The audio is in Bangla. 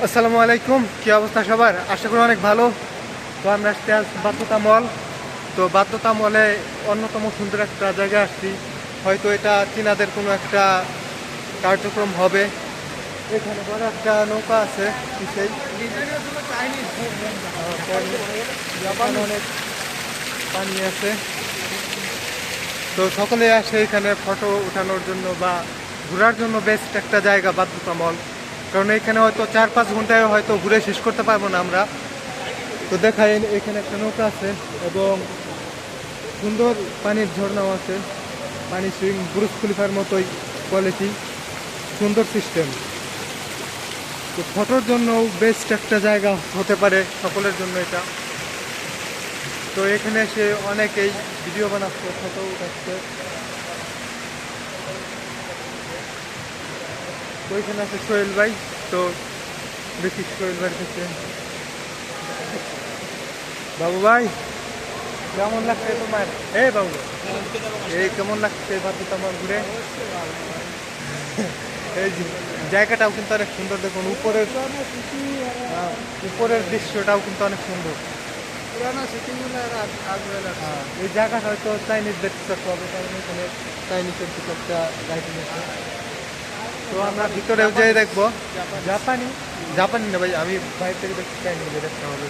আসসালামু আলাইকুম, কি অবস্থা সবার? আশা করি অনেক ভালো। তো আমরা আসছি আজ বাধ্যতা মল। তো বাধ্যতা মলে অন্যতম সুন্দর একটা জায়গায় আসছি। হয়তো এটা চীনাদের কোনো একটা কার্যক্রম হবে। এখানে বড় একটা নৌকা আছে, সেই এখানে অনেক পানি আছে। তো সকলে আসে এখানে ফটো ওঠানোর জন্য বা ঘোরার জন্য বেস্ট একটা জায়গা বাধ্যতা মল। কারণ এখানে হয়তো 4-5 ঘন্টায় হয়তো ঘুরে শেষ করতে পারবো না আমরা। তো দেখাই, এখানে একটা নৌকা আছে এবং সুন্দর পানির ঝর্ণাও আছে। পানি সুইং ব্রুজ খলিফার মতোই কোয়ালিটি, সুন্দর সিস্টেম। তো ফটোর জন্য বেস্ট একটা জায়গা হতে পারে সকলের জন্য এটা। তো এখানে এসে অনেকেই ভিডিও বানাচ্ছে, ফটো উঠাচ্ছে। তো এখানে আছে সোহেল ভাই। তো দেখি সোহেল ভাই কাছে। বাবু ভাই, কেমন লাগছে তোমার? বাবু, কেমন লাগছে বাধ্যতা মল ঘুরে? এই যে জায়গাটাও কিন্তু অনেক সুন্দর, দেখুন উপরের উপরের দৃশ্যটাও কিন্তু অনেক সুন্দর। এই জায়গাটা হয়তো চাইনিজদের কিছু একটা হবে, কারণ এখানে চাইনিজের কিছু একটা লাইটিং আছে। তো আমরা ভিতরেও যেয়ে দেখবো। জাপানি জাপানি না ভাই, আমি বাইরে থেকে দেখতে চাইনিজের একটা হবে।